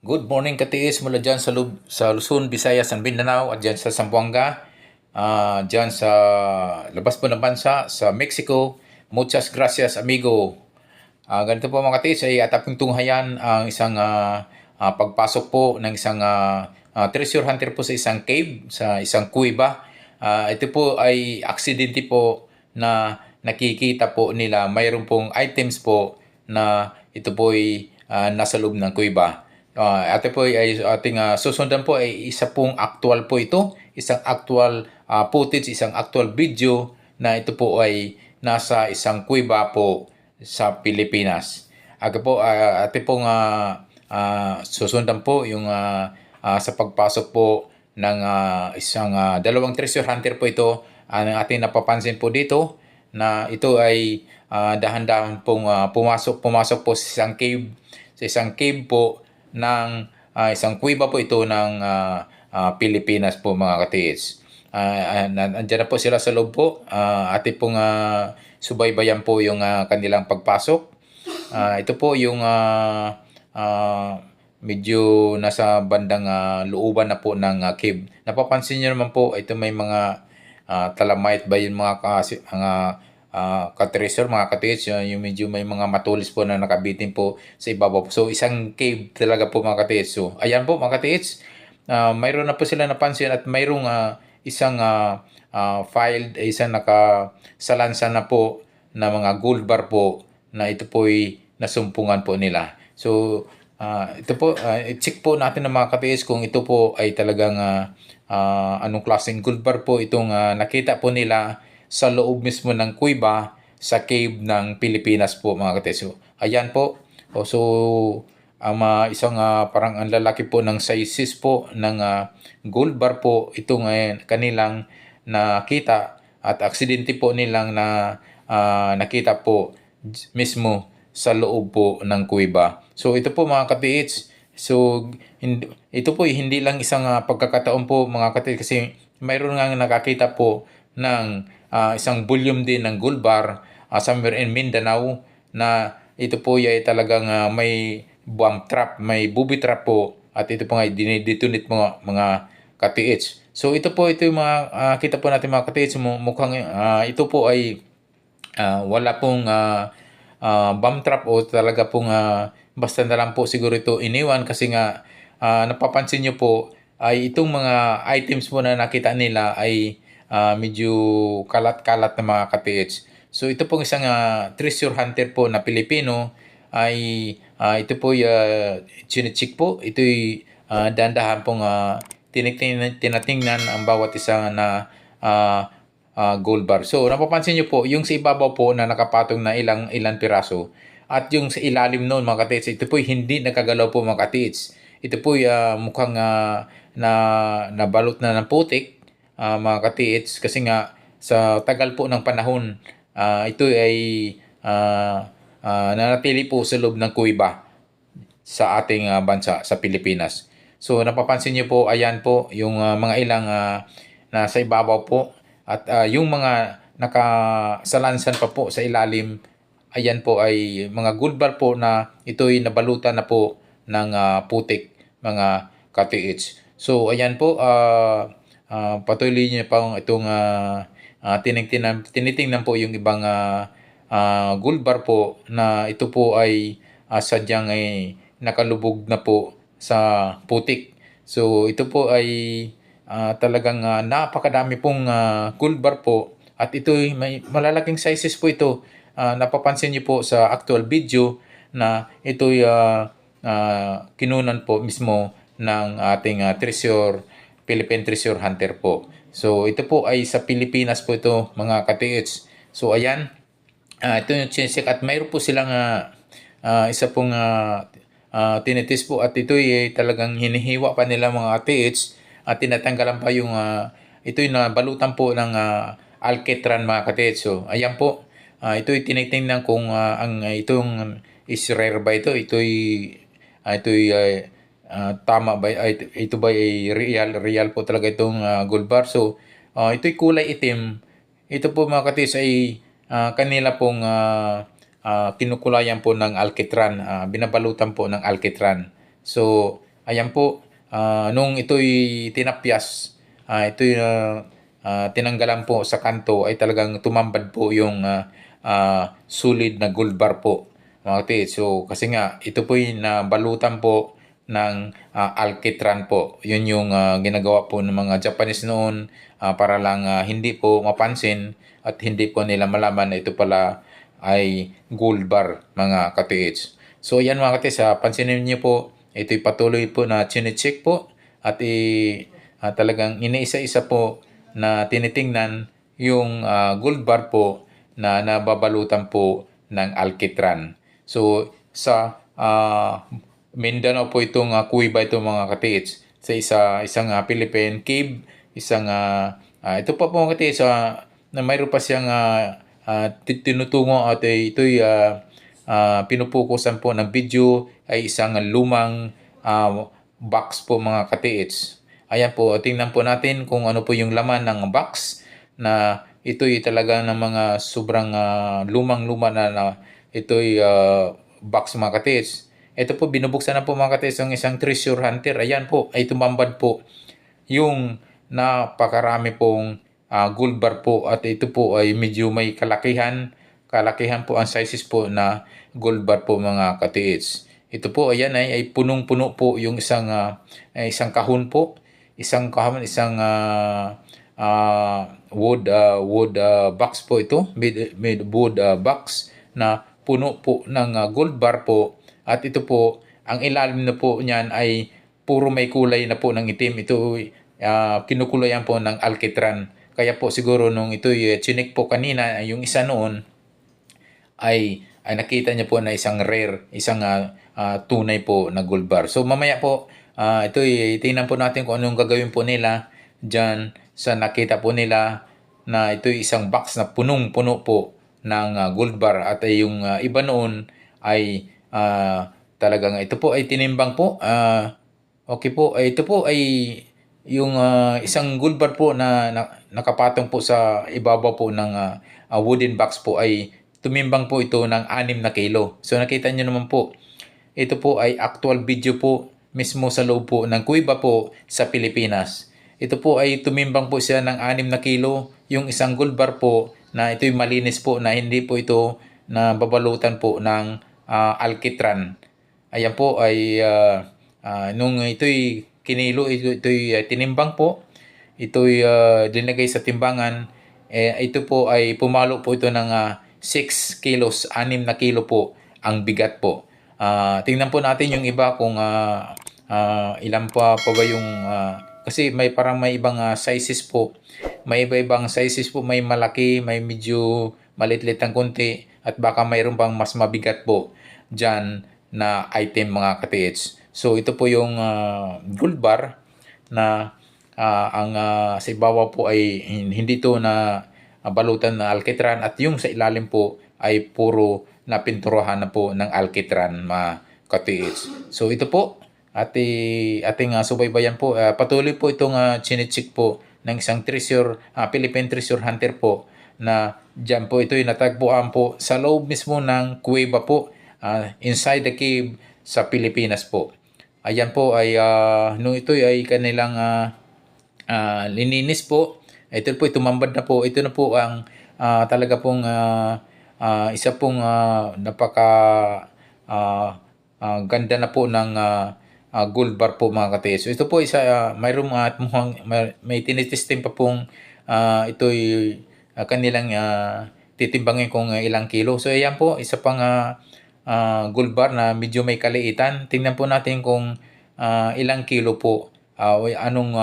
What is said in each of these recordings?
Good morning katiis mula dyan sa Luzon, Visayas, and Mindanao at dyan sa Zamboanga, dyan sa labas po ng bansa, sa Mexico. Muchas gracias amigo. Ganito po mga katiis ay ataping tunghayan ang isang pagpasok po ng isang treasure hunter po sa isang cave, sa isang kuweba. Ito po ay aksidente po na nakikita po nila mayroon pong items po na ito po ay nasa loob ng kuweba. Ate po ay ating susundan po ay isa pong actual po ito, isang actual footage, isang actual video na ito po ay nasa isang kuweba po sa Pilipinas. Aga po, ate pong susundan po yung sa pagpasok po ng isang dalawang treasure hunter po ito. Ang ating napapansin po dito na ito ay dahan-dahan pong pumasok po sa isang cave po ng isang kuweba po ito ng Pilipinas po mga katiis. Nandiyan na po sila sa loob po. Ating pong subaybayan po yung kanilang pagpasok. Ito po yung medyo nasa bandang looban na po ng cave. Napapansin nyo naman po, ito may mga talamite ba yung mga ka-treasure, mga katiits, yung medyo may mga matulis po na nakabitin po sa ibabaw. So, isang cave talaga po mga katiits. So, ayan po mga katiits, mayroon na po sila napansin at mayroong isang filed, isang nakasalansan na po na mga gold bar po na ito po ay nasumpungan po nila. So, ito po, i-check po natin ng mga katiis kung ito po ay talagang anong klaseng gold bar po itong nakita po nila sa loob mismo ng kuweba sa cave ng Pilipinas po mga katiis. So, ayan po. So, isang parang ang lalaki po ng sizes po ng gold bar po itong kanilang nakita at aksidente po nilang nakita po mismo sa loob po ng kuweba. So, ito po mga katiits. So, ito po hindi lang isang pagkakataon po mga katiits kasi mayroon nga nakakita po ng isang volume din ng gold bar somewhere in Mindanao na ito po ay talagang may bomb trap, may booby trap po at ito po nga dinidetonate mga katiits. So ito yung mga kita po natin mga katiits, mukhang ito po ay wala pong bomb trap o talaga pong basta na lang po siguro ito iniwan kasi nga napapansin nyo po ay itong mga items po na nakita nila ay medyo kalat-kalat na mga katiits. So ito pong isang treasure hunter po na Pilipino ay ito po chinecheck po. Ito'y dahan-dahan pong tinatingnan ang bawat isa na gold bar. So napapansin nyo po yung sa ibabaw po na nakapatong na ilang piraso at yung sa ilalim noon mga katiits, ito po hindi nakagalaw po mga katiits. Ito po mukhang nabalot na ng putik mga katiits kasi nga sa tagal po ng panahon ito ay nanatili po sa loob ng kuweba sa ating bansa sa Pilipinas. So napapansin niyo po ayan po yung mga ilang nasa ibabaw po at yung mga nakasalansan pa po sa ilalim ayan po ay mga gold bar po na ito ay nabalutan na po ng putik mga katiits. So ayan po patuloy niyo pa itong tinitingnan po yung ibang gold bar po na ito po ay sadyang nakalubog na po sa putik. So ito po ay talagang napakadami pong gold bar po at ito ay may malalaking sizes po ito. Napapansin niyo po sa actual video na ito ay kinunan po mismo ng ating Philippine Treasure Hunter po. So ito po ay sa Pilipinas po ito mga katiits. So ayan, ito yung chinesek at mayroon po silang isa pong tinitis po at ito ay talagang hinihiwa pa nila mga katiits at tinatanggalan pa yung ito yung nabalutan po ng alketran mga katiits. So ayan po, ito ay tinitingnan kung ang itong is rare ba ito, ito ay tama ba ito ba ay real po talaga itong gold bar. So ito'y kulay itim. Ito po mga katiis ay kanila pong kinukulayan po ng alkitran, binabalutan po ng alkitran. So Ayan po, nung ito'y tinapyas, ito'y tinanggalan po sa kanto, ay talagang tumambad po yung solid na gold bar po, mga katiits. So kasi nga ito po'y nabalutan po ng alkitran po. Yun yung ginagawa po ng mga Japanese noon, para lang hindi po mapansin at hindi po nila malaman na ito pala ay gold bar, mga katiits. So yan mga katiits, pansinin niyo po, ito'y patuloy po na chinecheck po at talagang iniisa-isa po na tinitingnan yung gold bar po na nababalutan po ng alkitran. So sa Mindanao po itong kuweba ito, mga katiits, sa isang Philippine cave, isang ito pa po mga katiits, na mayroon pa siyang tinutungo at ito'y pinupukusan po ng video ay isang lumang box po, mga katiits. Ayan po, tingnan po natin kung ano po yung laman ng box, na ito'y talaga ng mga sobrang lumang-luma na ito'y box, mga katiits. Ito po, binubuksan na po, mga katiits, ang isang treasure hunter. Ayan po, ay tumambad po yung napakarami pong gold bar po, at ito po ay medyo may kalakihan po ang sizes po na gold bar po, mga katiits. Ito po, ayan ay punong-puno po yung isang kahon po, isang wood box po ito, made wood box na puno po ng gold bar po. At ito po, ang ilalim na po niyan ay puro may kulay na po ng itim. Ito kinukulayan po ng alkitran. Kaya po siguro nung ito'y chinik po kanina, yung isa noon ay nakita niya po na isang rare, isang tunay po na gold bar. So mamaya po, ito'y tingnan po natin kung anong gagawin po nila dyan sa nakita po nila na ito'y isang box na punong-puno po ng gold bar. At yung iba noon ay talagang ito po ay tinimbang po. Okay po, ito po ay yung isang gold bar po na nakapatong po sa ibabaw po ng wooden box po, ay tumimbang po ito ng 6 na kilo. So nakita nyo naman po, ito po ay actual video po mismo sa loob po ng kuweba po sa Pilipinas. Ito po ay tumimbang po siya ng 6 na kilo. Yung isang gold bar po na ito'y malinis po, na hindi po ito na babalutan po ng alkitran. Ayan po ay nung ito'y kinilo, ito'y tinimbang po, ito'y dinagay sa timbangan, ito po ay pumalo po ito ng 6 kilos, 6 na kilo po ang bigat po. Tingnan po natin yung iba kung ilan pa ba yung kasi may parang may ibang sizes po. May iba-ibang sizes po, may malaki, may medyo maliit-liit ng konti, at baka mayroon pang mas mabigat po dyan na item, mga katiits. So ito po yung gold bar na ang sa ibabaw po ay hindi to na balutan na alkitran, at yung sa ilalim po ay puro napinturahan na po ng alkitran, mga katiits. So ito po, ating subaybayan po. Patuloy po itong chinecheck po ng isang Philippine treasure hunter po, na dyan po ito'y natagpuan po sa loob mismo ng kuweba po, inside the cave sa Pilipinas po. Ayan po ay nung ito'y ay kanilang lininis po, ito po tumambad na po. Ito na po ang talaga pong isa pong napaka ganda na po ng gold bar po, mga katiits. So ito po isa mayroong may tinitesting pa pong ito'y kanilang titimbangin kung ilang kilo. So ayan po, isa pang gold bar na medyo may kaliitan. Tingnan po natin kung ilang kilo po, anong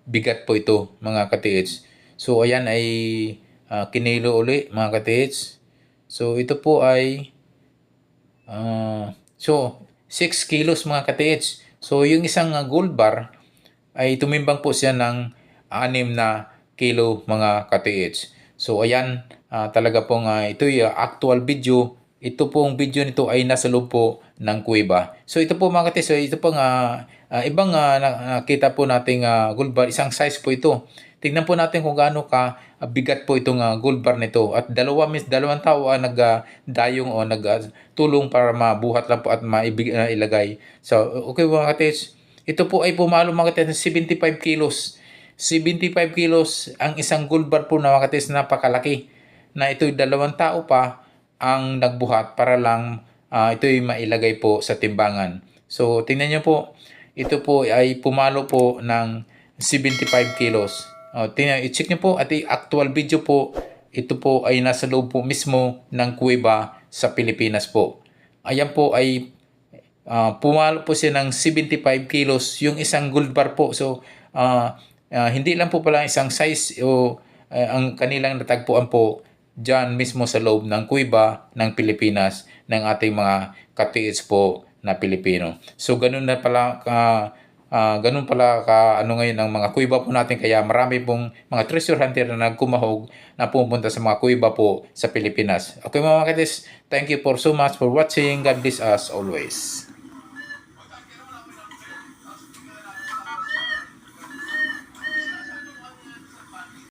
bigat po ito, mga katiits. So ayan ay kinilo uli, mga katiits. So ito po ay 6 kilos, mga katiits. So yung isang gold bar ay tumimbang po siya ng 6 na kilo, mga katiits. So ayan, talaga pong ito'y actual video. Ito pong video nito ay nasa loob po ng kuweba. So ito po, mga katiits, so ito pong ibang nakita po nating gold bar, isang size po ito. Tingnan po natin kung gaano ka bigat po itong gold bar nito. At dalawang tao nagdayong o nagtulong para mabuhat lang po at ilagay. So okay, mga katiits, ito po ay pumalo mga katiits ng 75 kilos. 75 kilos ang isang gold bar po na mga katiits, napakalaki. Na ito'y 2 tao pa ang nagbuhat para lang ito'y mailagay po sa timbangan. So tingnan nyo po, ito po ay pumalo po ng 75 kilos. Tingnan, i-check nyo po at actual video po, ito po ay nasa loob po mismo ng kuweba sa Pilipinas po. Ayan po ay pumalo po siya ng 75 kilos yung isang gold bar po. So hindi lang po pala isang size o ang kanilang natagpuan po dyan mismo sa loob ng kuweba ng Pilipinas ng ating mga katiits po na Pilipino. So ganun pala ano ngayon ang mga kuweba po natin, kaya marami pong mga treasure hunter na nagkumahog na pumunta sa mga kuweba po sa Pilipinas. Okay mga katiits, thank you for so much for watching. God bless us always.